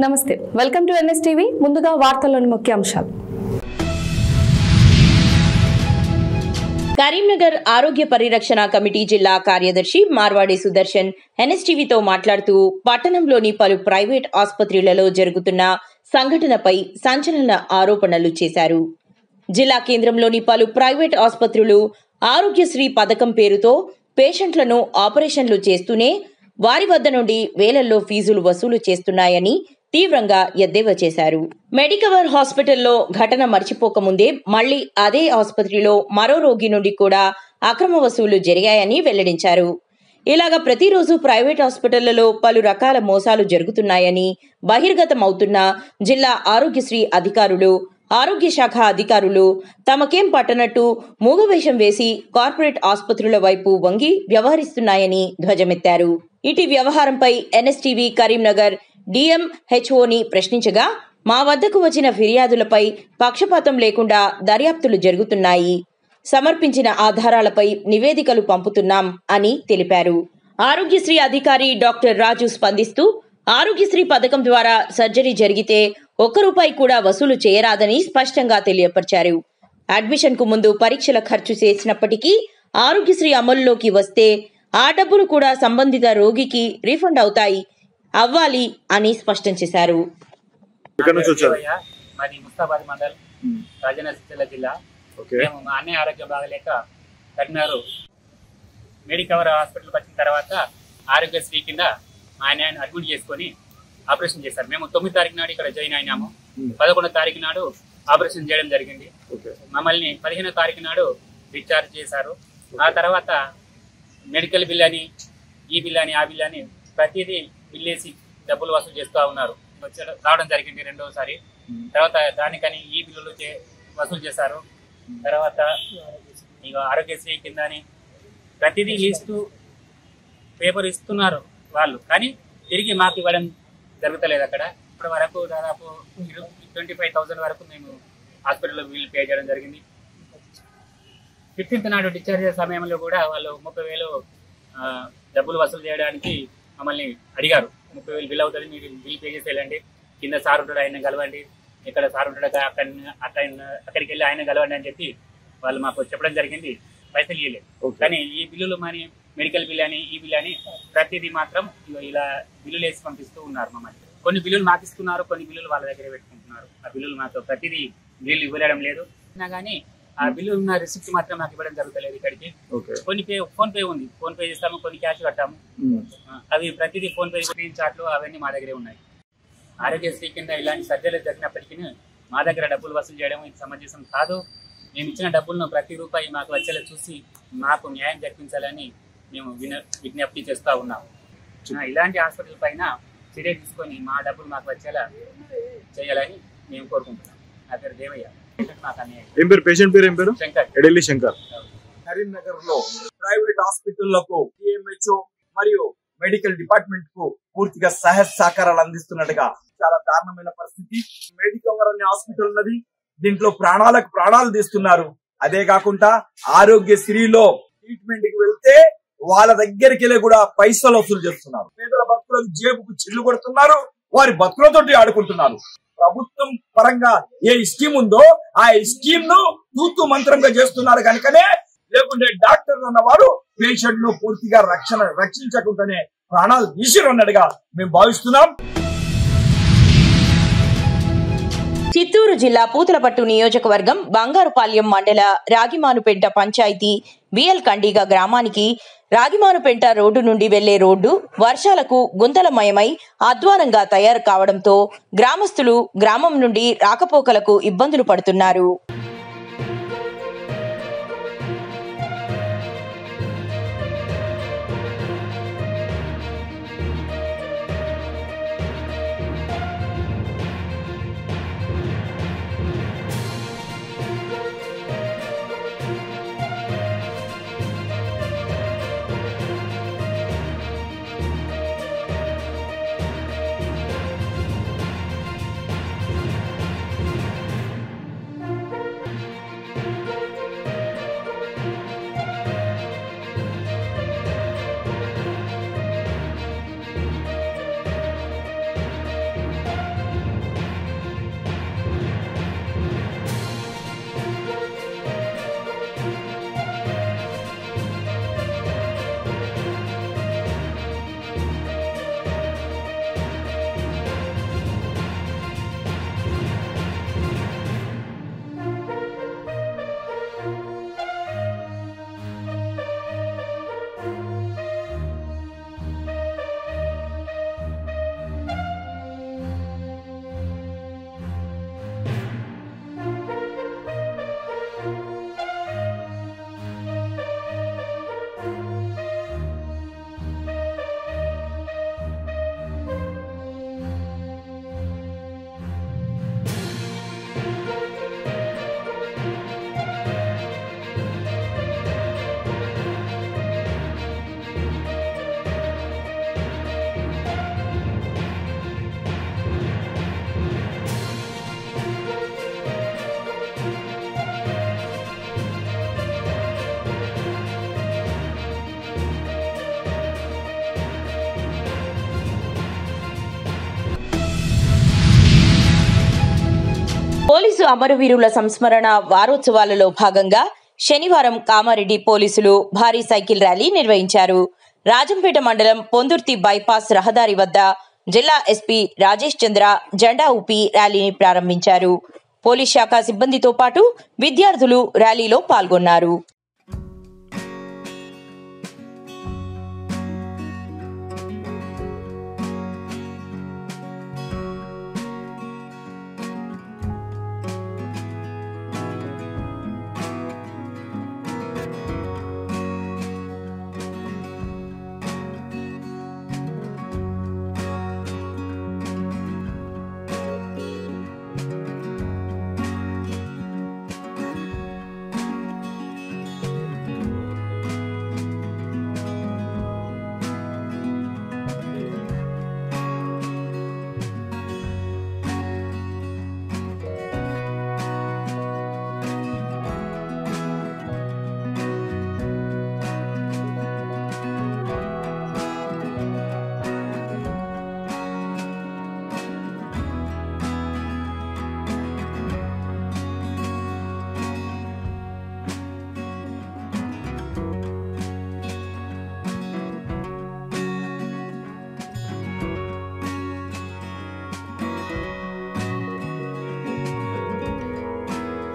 నమస్తే, welcome to NSTV. ముందుగా వార్తల్లోని ముఖ్యాంశాలు. కరీంనగర్ ఆరోగ్య పరిరక్షణ కమిటీ జిల్లా కార్యదర్శి మార్వాడి సుదర్శన్ NSTVతో మాట్లాడుతూ పట్టణంలోని పలు ప్రైవేట్ ఆసుపత్రులలో జరుగుతున్న సంఘటనపై సంచలన ఆరోపణలు చేశారు. జిల్లా కేంద్రంలోని పలు ప్రైవేట్ ఆసుపత్రులు ఆరోగ్యశ్రీ పథకం పేరుతో పేషెంట్లను ఆపరేషన్లు చేస్తూనే వారి వద్ద నుండి వేలల్లో ఫీజులు వసూలు చేస్తున్నాయని తీవ్రంగా ఎద్దేవా చేశారు. మెడికవర్ హాస్పిటల్లో ఘటన మర్చిపోకముందే మళ్లీ అదే ఆసుపత్రిలో మరో రోగి నుండి కూడా అక్రమ వసూలు జరిగాయని వెల్లడించారు. ఇలాగా ప్రతిరోజు ప్రైవేట్ హాస్పిటళ్లలో పలు రకాల మోసాలు జరుగుతున్నాయని బహిర్గతమవుతున్న జిల్లా ఆరోగ్యశ్రీ అధికారులు, ఆరోగ్య శాఖ అధికారులు తమకేం పట్టనట్టు మూగవేషం వేసి కార్పొరేట్ ఆసుపత్రుల వైపు వంగి వ్యవహరిస్తున్నాయని ధ్వజమెత్తారు. ఇటీ వ్యవహారంపై NSTV కరీంనగర్ DMHOని ప్రశ్నించగా, మా వద్దకు వచ్చిన ఫిర్యాదులపై పక్షపాతం లేకుండా దర్యాప్తులు జరుగుతున్నాయి, సమర్పించిన ఆధారాలపై నివేదికలు పంపుతున్నాం అని తెలిపారు. ఆరోగ్యశ్రీ అధికారి డాక్టర్ రాజు స్పందిస్తూ, ఆరోగ్యశ్రీ పథకం ద్వారా సర్జరీ జరిగితే ₹1 కూడా వసూలు చేయరాదని స్పష్టంగా తెలియపరిచారు. అడ్మిషన్ కు ముందు పరీక్షల ఖర్చు చేసినప్పటికీ ఆరోగ్యశ్రీ అమలులోకి వస్తే ఆ డబ్బులు కూడా సంబంధిత రోగికి రీఫండ్ అవ్వాలి అని స్పష్టం చేశారు. మాది ముస్తాబాద్ మండల్, రాజన్న సిరిసిల్ల జిల్లా. మేము మా అన్నయ్య ఆరోగ్యం బాగలేక కరీంనగర్ మెడికవర్ హాస్పిటల్కి వచ్చిన తర్వాత ఆరోగ్యశ్రీ కింద మా అన్నయ్యను అడ్మిట్ చేసుకొని ఆపరేషన్ చేశారు. మేము 9వ తారీఖు నాడు ఇక్కడ జాయిన్ అయినాము. 11వ తారీఖు నాడు ఆపరేషన్ చేయడం జరిగింది. మమ్మల్ని 15వ తారీఖు నాడు డిశ్చార్జ్ చేశారు. ఆ తర్వాత మెడికల్ బిల్ అని, ఈ బిల్ అని, ఆ బిల్ అని ప్రతిదీ బిల్లేసి డబ్బులు వసూలు చేస్తూ ఉన్నారు. రావడం జరిగింది రెండవసారి. తర్వాత దానికని ఈ బిల్లులు వసూలు చేశారు. తర్వాత ఇక ఆరోగ్యశ్రీ కింద ప్రతిదీ లిస్టు పేపర్ ఇస్తున్నారు వాళ్ళు, కానీ తిరిగి మాకు ఇవ్వడం జరుగుతలేదు. అక్కడ ఇప్పటి వరకు దాదాపు 25,000 వరకు మేము హాస్పిటల్లో బిల్లు పే చేయడం జరిగింది. 15th నాడు డిశ్చార్జ్ చేసే సమయంలో కూడా వాళ్ళు 30,000 డబ్బులు వసూలు చేయడానికి మమ్మల్ని అడిగారు. 30,000 బిల్ అవుతుంది, మీరు బిల్ పే చేసి వెళ్ళండి, కింద సార్ ఉంటాడు ఆయన కలవండి, ఇక్కడ సార్ ఉంటాడు అక్కడికి వెళ్ళి ఆయన కలవండి అని చెప్పి వాళ్ళు మాకు చెప్పడం జరిగింది. పైసలు ఇవ్వలేదు. కానీ ఈ బిల్లులు మరి మెడికల్ బిల్ అని, ఈ బిల్ అని ప్రతిదీ మాత్రం ఇలా బిల్లులు వేసి పంపిస్తూ ఉన్నారు మమ్మల్ని. కొన్ని బిల్లులు మాకు ఇస్తున్నారు, కొన్ని బిల్లులు వాళ్ళ దగ్గర పెట్టుకుంటున్నారు. ఆ బిల్లులు మాకు ప్రతిదీ బిల్లు ఇవ్వడం లేదు. కానీ ఆ బిల్లు ఉన్న రిసిప్ట్ మాత్రం నాకు ఇవ్వడం జరుగుతలేదు. ఇక్కడికి కొన్ని ఫోన్ పే ఉంది, ఫోన్ పే చేస్తాము, కొన్ని క్యాష్ కట్టాము. అవి ప్రతిదీ ఫోన్ పే స్క్రీన్ చార్ట్లు అవన్నీ మా దగ్గరే ఉన్నాయి. ఆరోగ్యశ్రీ కింద ఇలాంటి సర్జరీలు జరిగినప్పటికీ మా దగ్గర డబ్బులు వసూలు చేయడం ఇది సమంజసం కాదు. మేము ఇచ్చిన డబ్బులను ప్రతి రూపాయి మాకు వచ్చేలా చూసి మాకు న్యాయం జరిపించాలని మేము విజ్ఞప్తి చేస్తూ ఉన్నాము. ఇలాంటి హాస్పిటల్ పైన చర్య తీసుకొని మా డబ్బులు మాకు వచ్చేలా చేయాలని మేము కోరుకుంటున్నాం. నా పేరు దేవయ్య. శంకర్. కరీంనగర్ లో ప్రైవేట్ హాస్పిటళ్లకు DMHO మరియు మెడికల్ డిపార్ట్మెంట్ కు పూర్తిగా సహాయ సహకారాలు అందిస్తున్నట్టుగా చాలా దారుణమైన పరిస్థితి. మెడికవర్ అనే హాస్పిటల్ ఉన్నది, దీంట్లో ప్రాణాలు తీస్తున్నారు. అదే కాకుండా ఆరోగ్యశ్రీలో ట్రీట్మెంట్ కి వెళ్తే వాళ్ళ దగ్గరికి వెళ్ళి కూడా పైసలు వసూలు చేస్తున్నారు. పేదల భక్తులకు జేబుకు చిల్లు కొడుతున్నారు, వారి భక్తులతోటి ఆడుకుంటున్నారు. ప్రభుత్వం పరంగా ఏ స్కీమ్ ఉందో ఆ స్కీమ్ ను తూతు మంత్రంగా చేస్తున్నారు కనుకనే, లేకుంటే డాక్టర్లు అన్నవారు పేషెంట్ ను పూర్తిగా రక్షించకుండానే ప్రాణాలు తీసిరన్నట్టుగా మేము భావిస్తున్నాం. చిత్తూరు జిల్లా పూతలపట్టు నియోజకవర్గం బంగారుపాల్యం మండల రాగిమానుపేంట పంచాయతీ BL కండిగ గ్రామానికి రాగిమానుపేంట రోడ్డు నుండి వెళ్లే రోడ్డు వర్షాలకు గుంతలమయమై అధ్వానంగా తయారు కావడంతో గ్రామస్తులు గ్రామం నుండి రాకపోకలకు ఇబ్బందులు పడుతున్నారు. అమరవీరుల సంస్మరణ వారోత్సవాలలో భాగంగా శనివారం కామారెడ్డి పోలీసులు భారీ సైకిల్ ర్యాలీ నిర్వహించారు. రాజంపేట మండలం పొందుర్తి బైపాస్ రహదారి వద్ద జిల్లా ఎస్పీ రాజేష్ చంద్ర జెండా ఊపి ర్యాలీని ప్రారంభించారు. పోలీస్ శాఖ సిబ్బందితో పాటు విద్యార్థులు ర్యాలీలో పాల్గొన్నారు.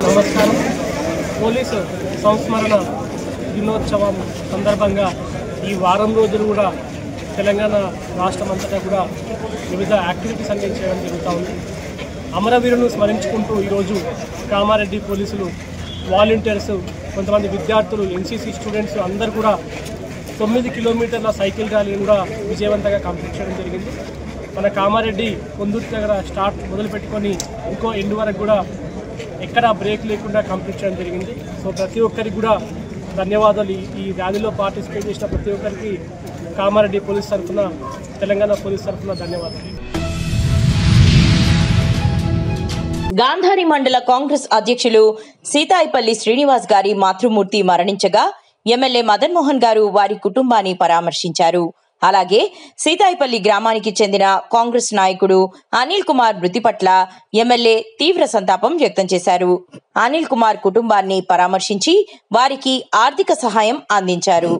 నమస్కారం. పోలీసు సంస్మరణ దినోత్సవం సందర్భంగా ఈ వారం రోజులు కూడా తెలంగాణ రాష్ట్రం అంతటా కూడా వివిధ యాక్టివిటీస్ అన్ని చేయడం జరుగుతూ ఉంది. అమరవీరులను స్మరించుకుంటూ ఈరోజు కామారెడ్డి పోలీసులు, వాలంటీర్స్, కొంతమంది విద్యార్థులు, ఎన్సీసీ స్టూడెంట్స్ అందరూ కూడా 9 కిలోమీటర్ల సైకిల్ ర్యాలీని కూడా విజయవంతంగా కంప్లీట్ చేయడం జరిగింది. మన కామారెడ్డి పొందుర్తి దగ్గర స్టార్ట్ మొదలుపెట్టుకొని ఇంకో ఎండ్ వరకు కూడా ఎక్కడా బ్రేక్ లేకుండా కంప్లీట్ చేయడం జరిగింది. సో ప్రతి ఒక్కరికి కూడా ధన్యవాదాలు. ఈ ర్యాలీలో పార్టిసిపేట్ చేసిన ప్రతి ఒక్కరికి కామారెడ్డి పోలీస్ తరఫున, తెలంగాణ పోలీస్ తరఫున ధన్యవాదాలు. గాంధారి మండల కాంగ్రెస్ అధ్యక్షులు సీతాయిపల్లి శ్రీనివాస్ గారి మాతృమూర్తి మరణించగా ఎమ్మెల్యే మదన్ మోహన్ గారు వారి కుటుంబాన్ని పరామర్శించారు. అలాగే సీతాయిపల్లి గ్రామానికి చెందిన కాంగ్రెస్ నాయకుడు అనిల్ కుమార్ మృతి పట్ల ఎమ్మెల్యే తీవ్ర సంతాపం వ్యక్తం చేశారు. అనిల్ కుమార్ కుటుంబాన్ని పరామర్శించి వారికి ఆర్థిక సహాయం అందించారు.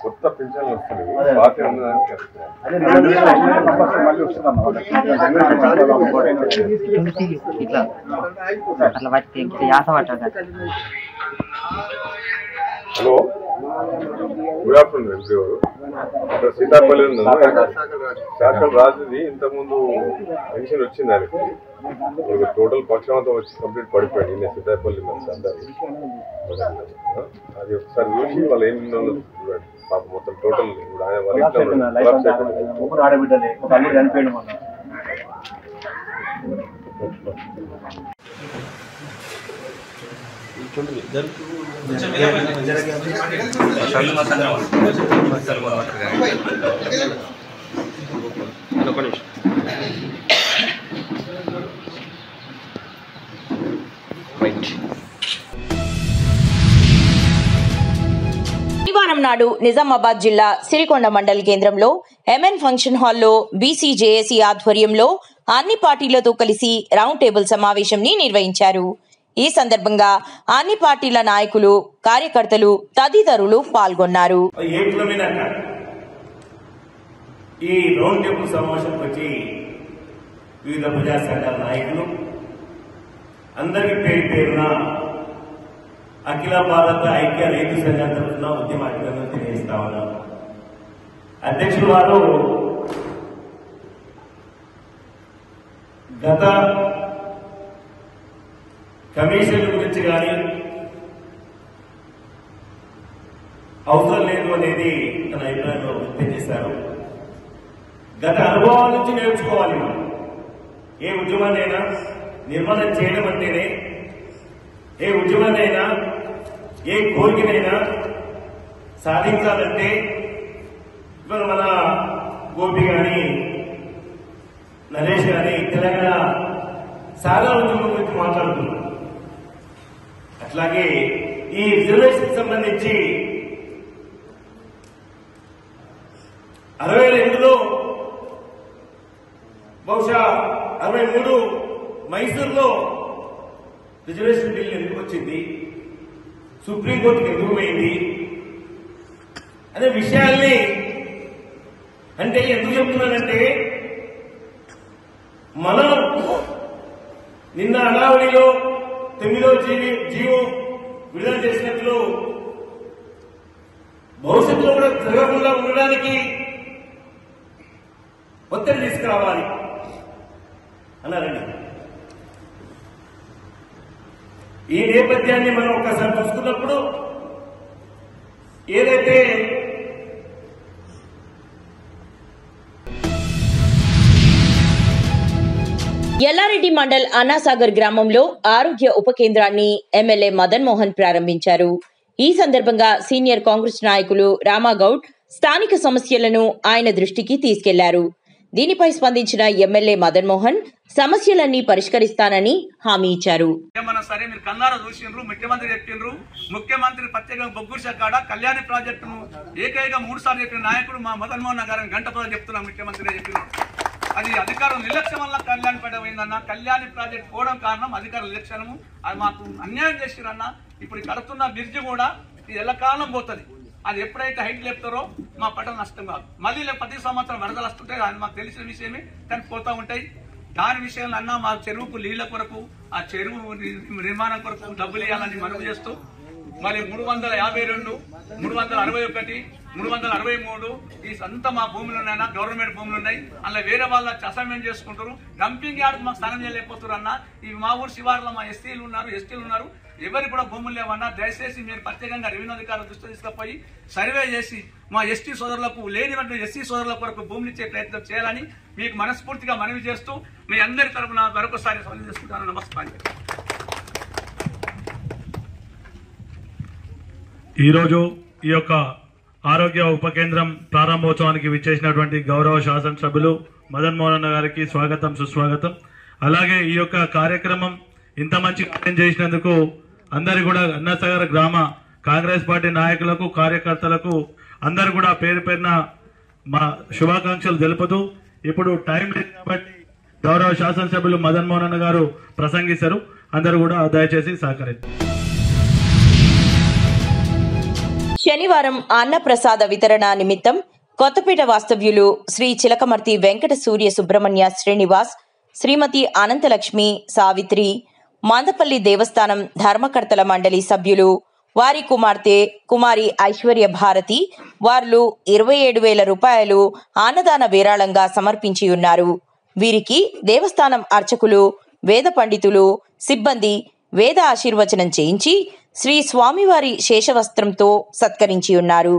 కొత్త పెన్షన్లు వస్తున్నాయి. పార్టీ ఉన్నదానికి హలో, గుడ్ ఆఫ్టర్నూన్ ఎంపీ గారు. ఇక్కడ సీతాపల్లి శాఖలు రాజుది ఇంతకుముందు పెన్షన్ వచ్చింది ఆయనకి. టోటల్ పక్షమంతా వచ్చి కంప్లీట్ పడిపోయాడు. ఈయన సీతాపల్లి మంచి అందరు అది ఒకసారి చూసి వాళ్ళు ఏం చూడండి. పాప మొత్తం టోటల్ ఇప్పుడు ఆయన శనివారం నాడు నిజామాబాద్ జిల్లా సిరికొండ మండల కేంద్రంలో ఎంఎన్ ఫంక్షన్ హాల్లో బీసీజేఏసీ ఆధ్వర్యంలో అన్ని పార్టీలతో కలిసి రౌండ్ టేబుల్ సమావేశంని నిర్వహించారు. ఈ సందర్భంగా అన్ని పార్టీల నాయకులు, కార్యకర్తలు తదితరులు పాల్గొన్నారు. ఈ రౌండ్ టేబుల్ సమావేశానికి వచ్చి వివిధ ప్రజా సంఘాల నాయకులు అందరికీ పేరు పేరున అఖిల భారత ఐక్య రైతు సంఘం తరఫున ఉద్యమ అభినందనలు తెలియజేస్తా ఉన్నాను. అధ్యక్షులు వారు గత కమిషన్ల గురించి కానీ అవసరం లేదు అనేది తన అభిప్రాయంలో వ్యక్తం చేశారు. గత అనుభవాల నుంచి నేర్చుకోవాలి. మనం ఏ ఉద్యమాన్నైనా నిర్మాణం చేయడం అంటేనే, ఏ ఉద్యమాన్నైనా, ఏ కోరికనైనా సాధించాలంటే ఇవాళ మన గోపి కానీ, నరేష్ కానీ తెలంగాణ సాగర ఉద్యమం గురించి మాట్లాడుతున్నారు. అట్లాగే ఈ రిజర్వేషన్ సంబంధించి 62లో బహుశా 63 మైసూర్లో రిజర్వేషన్ బిల్ ఎందుకు వచ్చింది, సుప్రీంకోర్టుకి ఎందుకు పోయింది అనే విషయాల్ని అంటే ఎందుకు చెప్తున్నానంటే, మనం నిన్న అనావళిలో 9వ జీవో విడుదల చేసినట్లు భవిష్యత్తులో కూడా జరగకుండా ఉండడానికి ఒత్తిడి తీసుకురావాలి అన్నారండి. ఈ నేపథ్యాన్ని మనం ఒక్కసారి చూసుకున్నప్పుడు ఏదైతే ఎల్లారెడ్డి మండల్ అన్నాసాగర్ గ్రామంలో ఆరోగ్య ఉప కేంద్రాన్ని ఎమ్మెల్యే మదన్ మోహన్ ప్రారంభించారు. ఈ సందర్భంగా సీనియర్ కాంగ్రెస్ నాయకులు రామాగౌడ్ స్థానిక సమస్యలను ఆయన దృష్టికి తీసుకెళ్లారు. దీనిపై స్పందించిన ఎమ్మెల్యే మదన్ మోహన్ సమస్యలన్నీ పరిష్కరిస్తానని హామీ ఇచ్చారు. సరే మీరు కన్నారా చూసిండ్రు, ముఖ్యమంత్రి చెప్పిండ్రు. ముఖ్యమంత్రి ప్రత్యేకంగా బొగ్గురు శాఖ కళ్యాణి ప్రాజెక్టును ఏకైక 3 సార్లు చెప్పిన నాయకుడు మా మదన్ మోహన్ గారిని గంట పద చెప్తున్నా ముఖ్యమంత్రి చెప్పినాడు. అది అధికారుల నిర్లక్ష్యం వల్ల కళ్యాణి పడమైందన్న. కళ్యాణి ప్రాజెక్ట్ పోవడం కారణం అధికారుల నిర్లక్ష్యము. అది మాకు అన్యాయం చేసిరన్న. ఇప్పుడు కడుతున్న బ్రిడ్జ్ కూడా ఇది ఎల్లకాలం పోతుంది. అది ఎప్పుడైతే హైట్ లేపుతారో మా పంట నష్టం కాదు. మళ్ళీ ప్రతి సంవత్సరం వరదలు వస్తుంటాయి, అది మాకు తెలిసిన విషయమే, కానీ పోతా ఉంటాయి. దాని విషయంలో అన్నా మా చెరువుకు నీళ్ల కొరకు, ఆ చెరువు నిర్మాణం కొరకు డబ్బులు ఇవ్వాలని మనవి చేస్తూ, మరి 352, 361, 363 ఈ అంతా మా భూములు ఉన్నాయన్నా, గవర్నమెంట్ భూములు ఉన్నాయి. అలా వేరే వాళ్ళ అసైన్మెంట్ చేసుకుంటారు. డంపింగ్ యార్డ్ మాకు స్థానం చేయలేకపోతారు అన్న. ఇవి మా ఊరు శివారులో మా ఎస్టీలు ఉన్నారు. ఎవరికి కూడా భూములు లేవన్నా. దయచేసి మీరు ప్రత్యేకంగా రెవెన్యూ అధికారుల దృష్టి తీసుకుపోయి సర్వే చేసి మా ఎస్టీ సోదరులకు లేనివంటి ఎస్సీ సోదరుల కొరకు భూములు ఇచ్చే ప్రయత్నం చేయాలని మీకు మనస్ఫూర్తిగా మనవి చేస్తూ మీ అందరి తరఫున మరొకసారి సవాల్ చేసుకుంటాను. నమస్కారం. ఈరోజు ఈ యొక్క ఆరోగ్య ఉప కేంద్రం ప్రారంభోత్సవానికి విచ్చేసినటువంటి గౌరవ శాసనసభ్యులు మదన్ మోహన్ గారికి స్వాగతం, సుస్వాగతం. అలాగే ఈ యొక్క కార్యక్రమం ఇంత మంచి కార్యం చేసినందుకు అందరు కూడా అన్నాసాగర్ గ్రామ కాంగ్రెస్ పార్టీ నాయకులకు, కార్యకర్తలకు అందరు కూడా పేరు పేరున మా శుభాకాంక్షలు తెలుపుతూ, ఇప్పుడు టైం లేదు కాబట్టి గౌరవ శాసనసభ్యులు మదన్ మోహన్ గారు ప్రసంగిస్తారు. అందరూ కూడా దయచేసి సహకరించారు. శనివారం అన్నప్రసాద వితరణ నిమిత్తం కొత్తపేట వాస్తవ్యులు శ్రీ చిలకమర్తి వెంకట సూర్య సుబ్రహ్మణ్య శ్రీనివాస్, శ్రీమతి అనంతలక్ష్మి, సావిత్రి, మందపల్లి దేవస్థానం ధర్మకర్తల మండలి సభ్యులు, వారి కుమార్తె కుమారి ఐశ్వర్య భారతి వార్లు 27,000 రూపాయలు అన్నదాన విరాళంగా సమర్పించి ఉన్నారు. వీరికి దేవస్థానం అర్చకులు, వేద పండితులు, సిబ్బంది వేద ఆశీర్వచనం చేయించి శ్రీ స్వామివారి శేషవస్త్రంతో సత్కరించి ఉన్నారు.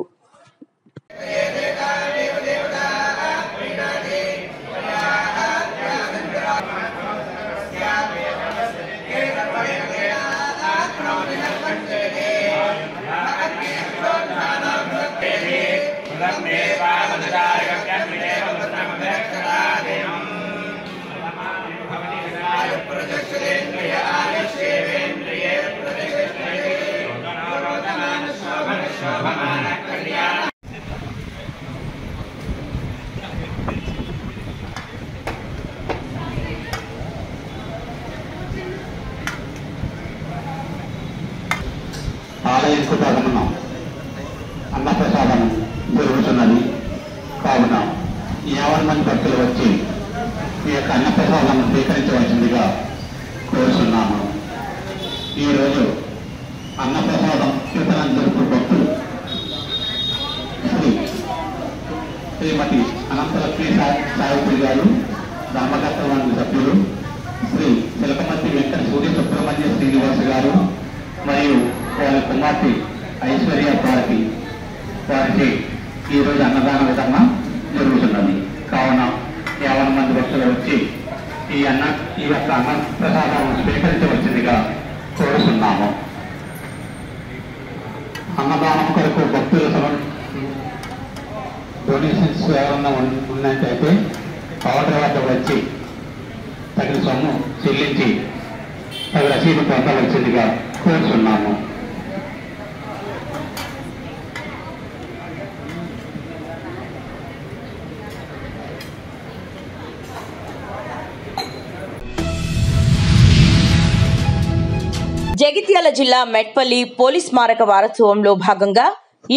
ఆలయించుకోగలన అన్నప్రసాదం జరుగుతున్నది. కావున 50 మంది భక్తులు వచ్చి ఈ యొక్క అన్నప్రసాదం స్వీకరించవలసిందిగా కోరుతున్నాము. ఈరోజు అన్నప్రసాదం వితరణ జరుపు భక్తులు శ్రీమతి అనంతలక్ష్మి సావిత్రి గారు, ధర్మకర్తల మండలి సభ్యులు శ్రీ చిలకమర్తి వెంకట సూర్య సుబ్రహ్మణ్య శ్రీనివాస్ గారు మరియు వారి కుమార్తె ఐశ్వర్య భారతి వారికి ఈరోజు అన్నదాన వితరణ జరుగుతున్నది. కావున 50 మంది భక్తులు వచ్చి ఈ యొక్క అన్న ప్రసాదాలను స్వీకరించవలసిందిగా కోరుతున్నాము. అన్నదానం కొరకు భక్తుల డొనేషన్స్ ఎవరన్నా ఉన్నట్టయితే కౌంటర్ వద్ద వచ్చి తగిన సొమ్ము చెల్లించి తగిన రసీదు పొందవలసిందిగా కోరుతున్నాము. జగిత్యాల జిల్లా మెట్పల్లి పోలీస్ స్మారక వారోత్సవంలో భాగంగా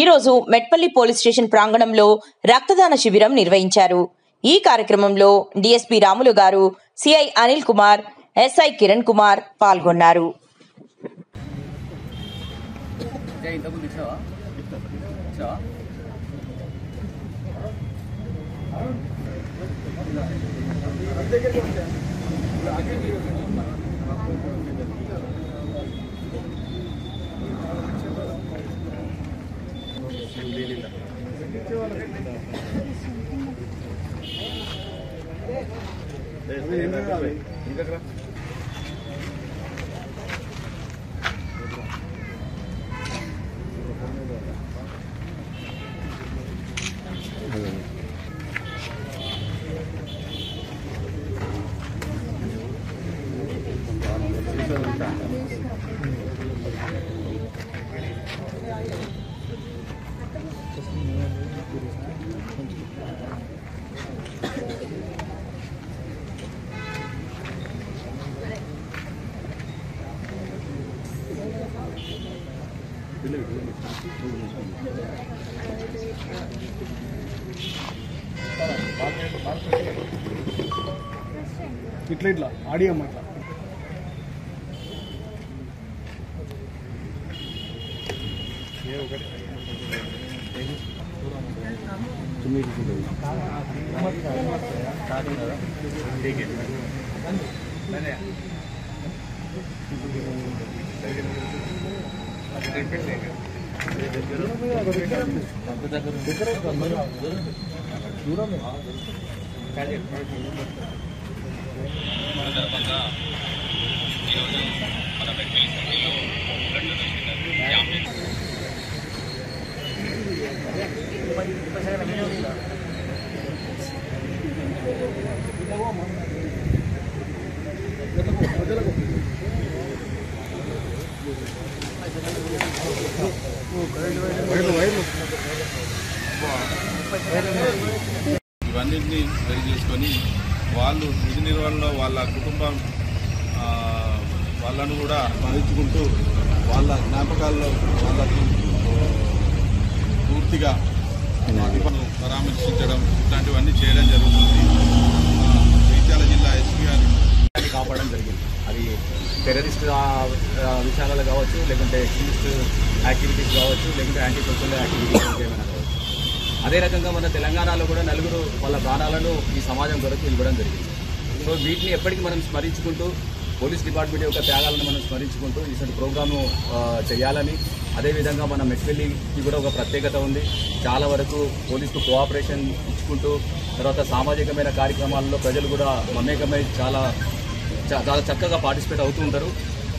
ఈరోజు మెట్పల్లి పోలీస్ స్టేషన్ ప్రాంగణంలో రక్తదాన శిబిరం నిర్వహించారు. ఈ కార్యక్రమంలో డీఎస్పీ రాములు గారు, సిఐ అనిల్ కుమార్, ఎస్ఐ కిరణ్ కుమార్ పాల్గొన్నారు. ఇట్లా ఆడియో అట్లా ఇవన్నింటినీ సరి చేసుకొని వాళ్ళు విధి నిర్వహణలో వాళ్ళ కుటుంబం వాళ్ళను కూడా భావించుకుంటూ వాళ్ళ జ్ఞాపకాల్లో వాళ్ళకు పూర్తిగా పరామర్శించడం ఇట్లాంటివన్నీ చేయడం జరుగుతుంది. జగిత్యాల జిల్లా ఎస్పీ గారిని కాపాడడం జరిగింది. అది టెర్రరిస్ట్ విషయాలలో కావచ్చు, లేకుంటే ఎక్స్ట్రీమిస్ట్ యాక్టివిటీస్ కావచ్చు, లేకుంటే యాంటీ సోషల్ యాక్టివిటీస్ ఏమైనా కావచ్చు. అదే రకంగా మన తెలంగాణలో కూడా నలుగురు వాళ్ళ ప్రాణాలను ఈ సమాజం కొరకు ఇవ్వడం జరిగింది. సో వీటిని ఎప్పటికీ మనం స్మరించుకుంటూ పోలీస్ డిపార్ట్మెంట్ యొక్క త్యాగాలను మనం స్మరించుకుంటూ ఇటువంటి ప్రోగ్రాము చేయాలని, అదేవిధంగా మన మెట్పల్లికి కూడా ఒక ప్రత్యేకత ఉంది. చాలా వరకు పోలీసుకు కోఆపరేషన్ ఇచ్చుకుంటూ తర్వాత సామాజికమైన కార్యక్రమాల్లో ప్రజలు కూడా మమేకమై చాలా చక్కగా పార్టిసిపేట్ అవుతూ ఉంటారు.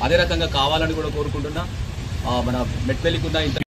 అదే రకంగా కావాలని కూడా కోరుకుంటున్నా. మన మెట్పల్లికి ఉన్న